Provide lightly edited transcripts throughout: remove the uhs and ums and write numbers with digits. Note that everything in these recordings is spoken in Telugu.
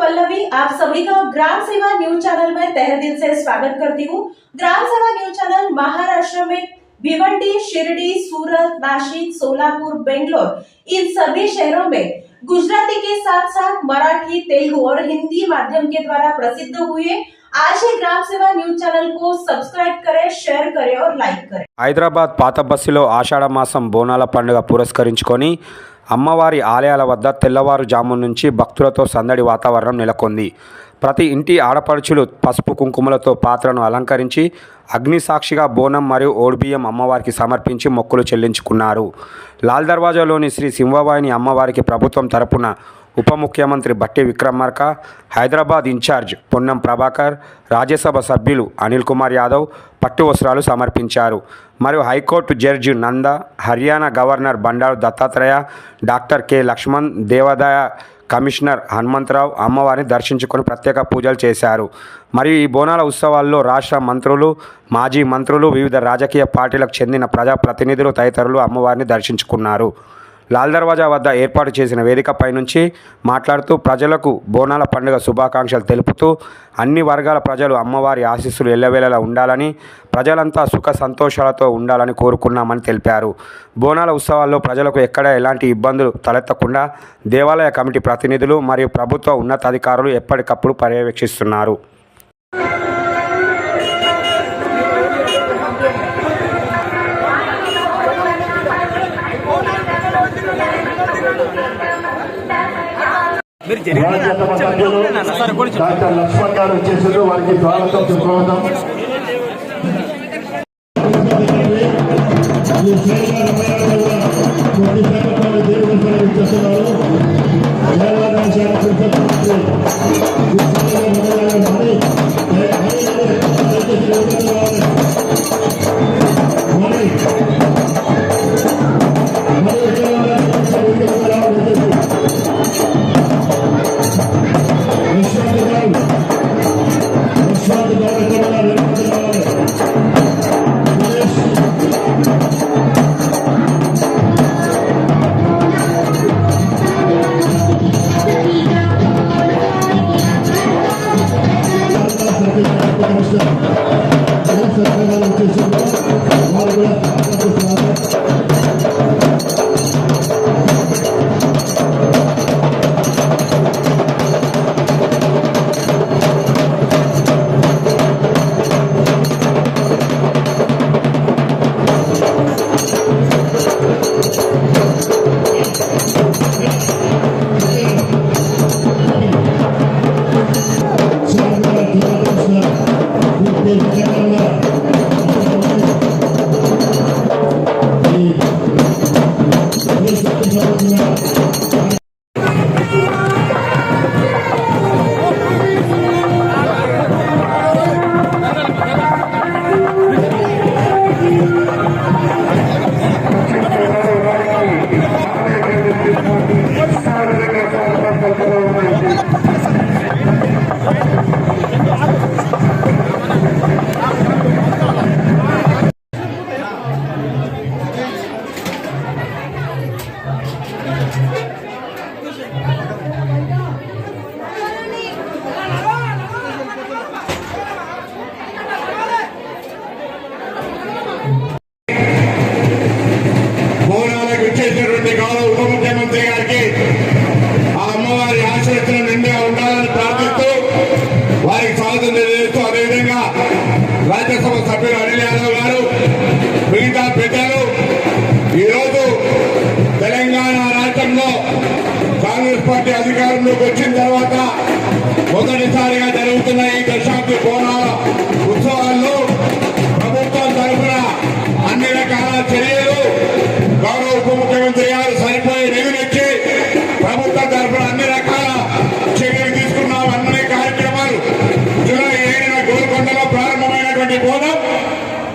पल्लवी आप सभी का ग्राम सेवा न्यूज चैनल में तहे दिल से स्वागत करती हूँ। ग्राम सेवा न्यूज चैनल महाराष्ट्र में भिवंडी, शिरडी, सूरत, नासिक, सोलापुर, बेंगलोर इन सभी शहरों में गुजराती के साथ साथ मराठी, तेलुगु और हिंदी माध्यम के द्वारा प्रसिद्ध हुए। आज ही ग्राम सेवा न्यूज चैनल को सब्सक्राइब करें, शेयर करें और लाइक करें। హైదరాబాద్ పాత బస్సులో ఆషాఢ మాసం బోనాల పండుగ పురస్కరించుకొని అమ్మవారి ఆలయాల వద్ద తెల్లవారుజాము నుంచి భక్తులతో సందడి వాతావరణం నెలకొంది. ప్రతి ఇంటి ఆడపడుచులు పసుపు కుంకుమలతో పాత్రను అలంకరించి అగ్నిసాక్షిగా బోనం మరియు ఓడిబియ్యం అమ్మవారికి సమర్పించి మొక్కులు చెల్లించుకున్నారు. లాల్ దర్వాజాలోని శ్రీ సింహవాహిని అమ్మవారికి ప్రభుత్వం తరపున ఉప ముఖ్యమంత్రి బట్టి విక్రమార్క, హైదరాబాద్ ఇన్ఛార్జ్ పొన్నం ప్రభాకర్, రాజ్యసభ సభ్యులు అనిల్ కుమార్ యాదవ్ పట్టు వస్త్రాలు సమర్పించారు. మరియు high court judge Nanda, Haryana governor Bandaru Dattatreya, doctor K Laxman, దేవాదాయ కమిషనర్ హనుమంతరావు అమ్మవారిని దర్శించుకొని ప్రత్యేక పూజలు చేశారు. మరియు ఈ బోనాల ఉత్సవాల్లో రాష్ట్ర మంత్రులు, మాజీ మంత్రులు, వివిధ రాజకీయ పార్టీలకు చెందిన ప్రజాప్రతినిధులు తదితరులు అమ్మవారిని దర్శించుకున్నారు. లాల్ దర్వాజా వద్ద ఏర్పాటు చేసిన వేదికపై నుంచి మాట్లాడుతూ ప్రజలకు బోనాల పండుగ శుభాకాంక్షలు తెలుపుతూ అన్ని వర్గాల ప్రజలు అమ్మవారి ఆశీస్సులు ఎల్లవేళలా ఉండాలని, ప్రజలంతా సుఖ సంతోషాలతో ఉండాలని కోరుకున్నామని తెలిపారు. బోనాల ఉత్సవాల్లో ప్రజలకు ఎక్కడ ఎలాంటి ఇబ్బందులు తలెత్తకుండా దేవాలయ కమిటీ ప్రతినిధులు మరియు ప్రభుత్వ ఉన్నతాధికారులు ఎప్పటికప్పుడు పర్యవేక్షిస్తున్నారు. డాక్టర్ లక్ష్మణ్ గారు వచ్చేసారు, వారికి స్వాగతం సుప్రభాతం. ఉప ముఖ్యమంత్రి గారికి ఆ అమ్మవారి ఆశీర్వచనం నిండుగా ఉండాలని ప్రార్థిస్తూ వారికి స్వాగతం తెలియజేస్తూ, అదేవిధంగా రాజ్యసభ సభ్యులు అనిల్ యాదవ్ గారు, మిగతా పెద్దలు, ఈరోజు తెలంగాణ రాష్ట్రంలో కాంగ్రెస్ పార్టీ అధికారంలోకి వచ్చిన తర్వాత మొదటిసారిగా జరుగుతున్న ఈ దశాబ్ది బోనాల ఉత్సవాల్లో ప్రభుత్వం తరఫున అన్ని రకాల చర్యలు గౌరవ ఉప ముఖ్యమంత్రి గారు సరిపోయే నిధులిచ్చి ప్రభుత్వం తరఫున అన్ని రకాల చర్యలు తీసుకున్నాం. అన్ని కార్యక్రమాలు జూలై 7న గోల్కొండలో ప్రారంభమైనటువంటి బోనం,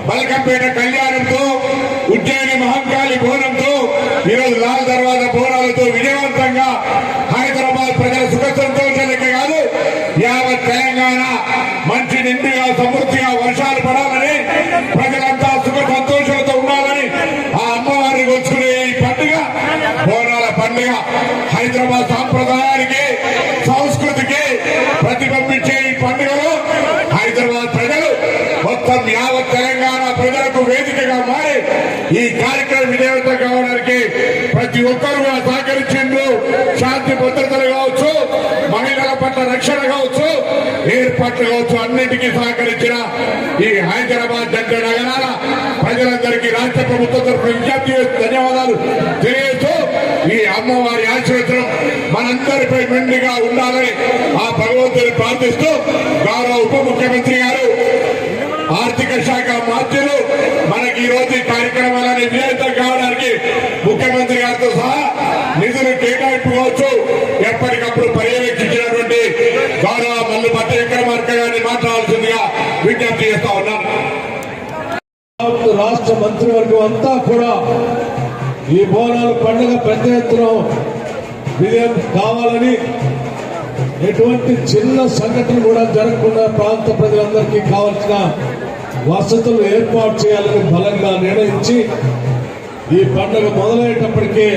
బల్కంపేట కళ్యాణంతో, ఉజ్జయిని మహంకాళి బోనంతో, ఈరోజు లాల్ దర్వాజా బోనాలతో విజయవంతంగా హైదరాబాద్ ప్రజల సుఖ సంతోషాలకే కాదు యావత్ తెలంగాణ మంచి నిండుగా సమృద్ధిగా వర్షాలు పడాలని, ప్రజలంతా సుఖ సంతోషాలతో ఉండాలని ఆ అమ్మవారిని వచ్చుకునే ఈ పండుగ బోనాల పండుగ హైదరాబాద్ సాంప్రదాయానికి, సంస్కృతికి మొత్తం యావత్ తెలంగాణ ప్రజలకు వేదికగా మారి ఈ కార్యక్రమం విజయవంతం కావడానికి ప్రతి ఒక్కరు కూడా సహకరించిండ్రు. శాంతి భద్రతలు కావచ్చు, మహిళల పట్ల రక్షణ కావచ్చు, ఏర్పాట్లు కావచ్చు, అన్నింటికీ సహకరించిన ఈ హైదరాబాద్ జంట నగరాల ప్రజలందరికీ రాష్ట్ర ప్రభుత్వం తరఫున విజ్ఞప్తి ధన్యవాదాలు తెలియజేస్తూ ఈ అమ్మవారి ఆశీర్వచనం మనందరిపై మెండుగా ఉండాలని ఆ భగవంతుని ప్రార్థిస్తూ గౌరవ ఉప ముఖ్యమంత్రి గారు, ఆర్థిక శాఖ మంత్రులు మనకి ఈ రోజు ఈ కార్యక్రమాలని విజయవంతం కావడానికి ముఖ్యమంత్రి గారితో సహా నిధులు కేటాయింపు కావచ్చు ఎప్పటికప్పుడు పర్యవేక్షించినటువంటి గౌరవ మల్లు భట్ట విక్రమార్క గారిని మాట్లాడాల్సిందిగా విజ్ఞప్తి చేస్తా ఉన్నాను. రాష్ట్ర మంత్రివర్గం అంతా కూడా ఈ బోనాల పండుగ పెద్ద ఎత్తున విజయం కావాలని, ఎటువంటి చిన్న సంఘటన కూడా జరగకుండా ప్రాంత ప్రజలందరికీ కావాల్సిన వసతులు ఏర్పాటు చేయాలని బలంగా నిర్ణయించి ఈ పండుగ మొదలయ్యేటప్పటికే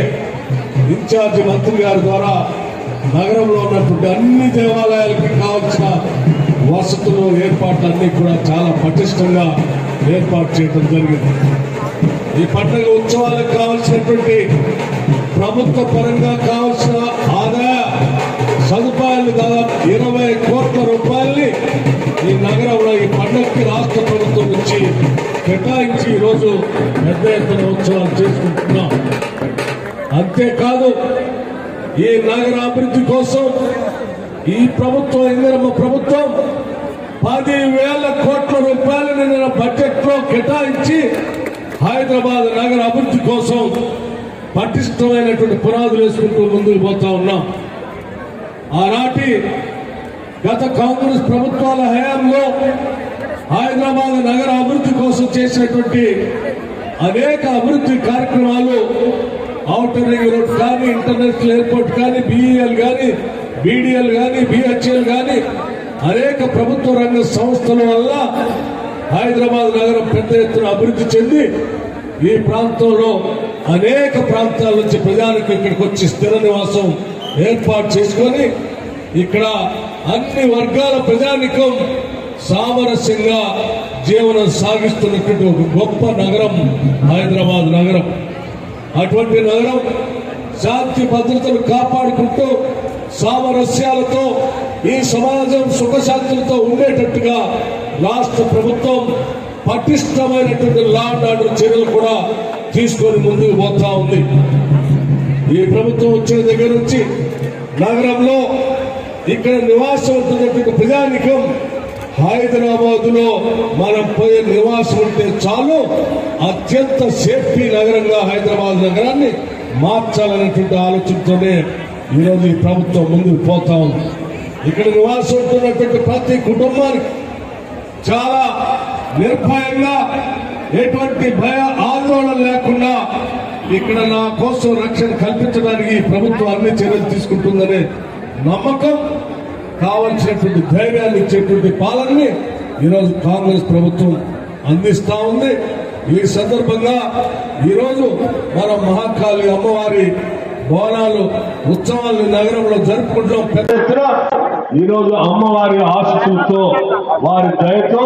ఇన్ఛార్జి మంత్రి గారి ద్వారా నగరంలో ఉన్నటువంటి అన్ని దేవాలయాలకి కావాల్సిన వసతులు ఏర్పాట్లన్నీ కూడా చాలా పటిష్టంగా ఏర్పాటు చేయడం జరిగింది. ఈ పండుగ ఉత్సవాలకు కావాల్సినటువంటి ప్రభుత్వ పరంగా కావాల్సిన ఆదాయ సదుపాయాలు దాదాపు 20 కోట్ల రూపాయల్ని ఈ నగరంలో ఈ పండుగకి రాష్ట్ర ప్రభుత్వం నుంచి కేటాయించి ఈరోజు పెద్ద ఎత్తున ఉత్సవాలు చేసుకుంటున్నాం. అంతేకాదు ఈ నగర అభివృద్ధి కోసం ఈ ప్రభుత్వం, ఇందిరమ్మ ప్రభుత్వం 10,000 కోట్ల రూపాయలను నిన్న బడ్జెట్ లో కేటాయించి హైదరాబాద్ నగర అభివృద్ధి కోసం పటిష్టమైనటువంటి పునాదులు వేసుకుంటూ ముందుకు పోతా ఉన్నాం. ఆనాటి గత కాంగ్రెస్ ప్రభుత్వాల హయాంలో హైదరాబాద్ నగర అభివృద్ధి కోసం చేసినటువంటి అనేక అభివృద్ధి కార్యక్రమాలు, ఔటర్ రింగ్ రోడ్ కానీ, ఇంటర్నేషనల్ ఎయిర్పోర్ట్ కానీ, బిఈఎల్ కానీ, బీడీఎల్ కానీ, బిహెచ్ఎల్ కానీ అనేక ప్రభుత్వ రంగ సంస్థల వల్ల హైదరాబాద్ నగరం పెద్ద ఎత్తున అభివృద్ధి చెంది ఈ ప్రాంతంలో అనేక ప్రాంతాల నుంచి ప్రజలకు ఇక్కడికి వచ్చి స్థిర నివాసం ఏర్పాటు చేసుకొని ఇక్కడ అన్ని వర్గాల ప్రజానికం సామరస్యంగా జీవనం సాగిస్తున్నటువంటి ఒక గొప్ప నగరం హైదరాబాద్ నగరం. అటువంటి నగరం శాంతి భద్రతలు కాపాడుకుంటూ సామరస్యాలతో ఈ సమాజం సుఖశాంతులతో ఉండేటట్టుగా రాష్ట్ర ప్రభుత్వం పటిష్టమైనటువంటి లా అండ్ ఆర్డర్ చర్యలు కూడా తీసుకొని ముందుకు పోతా ఉంది. ఈ ప్రభుత్వం వచ్చిన దగ్గర నుంచి నగరంలో ఇక్కడ నివాసం ఉంటున్నటువంటి ప్రజానికం హైదరాబాద్ లో మనం పోయే నివాసం ఉంటే చాలు, అత్యంత సేఫ్టీ నగరంగా హైదరాబాద్ నగరాన్ని మార్చాలనేటువంటి ఆలోచనతోనే ఈరోజు ఈ ప్రభుత్వం ముందుకు పోతా ఉంది. ఇక్కడ నివాసం ఉంటున్నటువంటి ప్రతి కుటుంబానికి చాలా నిర్భయంగా, ఎటువంటి భయ ఆందోళన లేకుండా ఇక్కడ నా కోసం రక్షణ కల్పించడానికి ప్రభుత్వం అన్ని చర్యలు తీసుకుంటుందనే నమ్మకం, కావలసినటువంటి ధైర్యాన్ని ఇచ్చేటువంటి పాలనని ఈరోజు కాంగ్రెస్ ప్రభుత్వం అందిస్తా ఉంది. ఈ సందర్భంగా ఈరోజు మనం మహాకాళి అమ్మవారి బోనాలు ఉత్సవాలను నగరంలో జరుపుకుంటున్నాం. పెద్ద ఎత్తున ఈరోజు అమ్మవారి ఆశీస్సులతో, వారి దయతో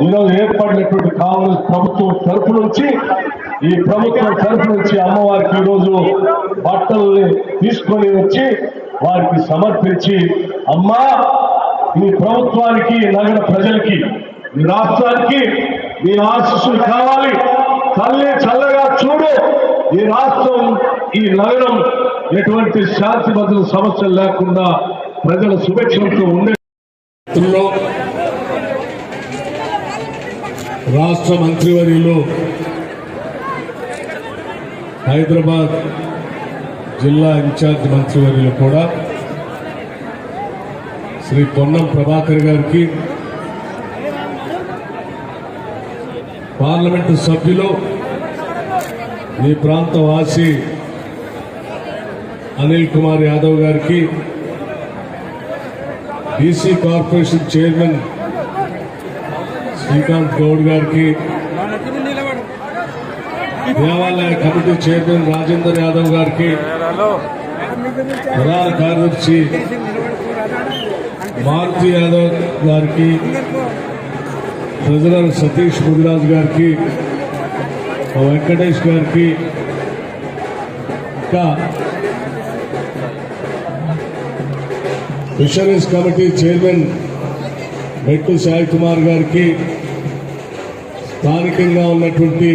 ఈరోజు ఏర్పడినటువంటి కాంగ్రెస్ ప్రభుత్వం తరఫు నుంచి, ఈ ప్రభుత్వం తరఫు నుంచి అమ్మవారికి ఈరోజు బట్టల్ని తీసుకొని వచ్చి వారికి సమర్పించి, అమ్మా ఈ ప్రభుత్వానికి, నగర ప్రజలకి, ఈ రాష్ట్రానికి మీ ఆశీస్సులు కావాలి, తల్లి చల్లగా చూడు, ఈ రాష్ట్రం, ఈ నగరం ఎటువంటి శాంతి భద్రత సమస్యలు లేకుండా ప్రజల సుభిక్షంతో ఉండే రాష్ట్ర మంత్రివర్యులు, హైదరాబాద్ జిల్లా ఇన్ఛార్జ్ మంత్రివర్యులు కూడా శ్రీ పొన్నం ప్రభాకర్ గారికి, పార్లమెంటు సభ్యులు, ఈ ప్రాంత వాసి అనిల్ కుమార్ యాదవ్ గారికి, BC corporation chairman Srikanth Goud గారికి, దేవాలయ కమిటీ చైర్మన్ రాజేందర్ యాదవ్ గారికి, ప్రధాన కార్యదర్శి మారుతి యాదవ్ గారికి, ట్రెజరర్ సతీష్ ముదిరాజు గారికి, వెంకటేష్ గారికి, ఇంకా ఫిషరీస్ కమిటీ చైర్మన్ మెట్టు సాయి కుమార్ గారికి, స్థానికంగా ఉన్నటువంటి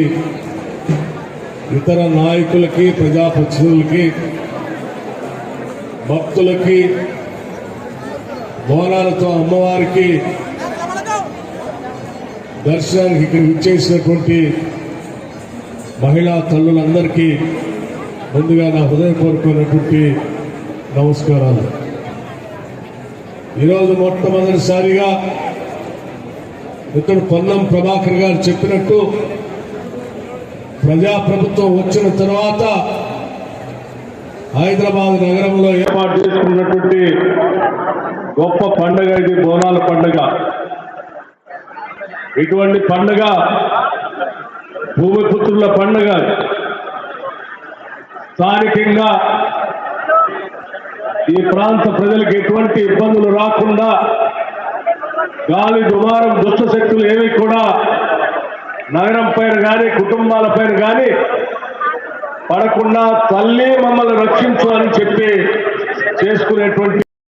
ఇతర నాయకులకి, ప్రజాప్రతినిధులకి, భక్తులకి, బోనాలతో అమ్మవారికి దర్శనానికి ఇక్కడ ఇచ్చేసినటువంటి మహిళా తల్లులందరికీ ముందుగా నా హృదయపూర్వకమైనటువంటి నమస్కారాలు. ఈరోజు మొట్టమొదటిసారిగా ఇతడు పొన్నం ప్రభాకర్ గారు చెప్పినట్టు ప్రజాప్రభుత్వం వచ్చిన తర్వాత హైదరాబాద్ నగరంలో ఏర్పాటు చేసుకున్నటువంటి గొప్ప పండుగ ఇది బోనాల పండుగ. ఇటువంటి పండుగ భూమిపుత్రుల పండుగ. స్థానికంగా ఈ ప్రాంత ప్రజలకు ఎటువంటి ఇబ్బందులు రాకుండా, గాలి దుమారం దుష్ట శక్తులు ఏవి కూడా నగరం పైన కానీ కుటుంబాల పైన కానీ పడకుండా తల్లి మమ్మల్ని రక్షించు అని చెప్పి చేసుకునేటువంటి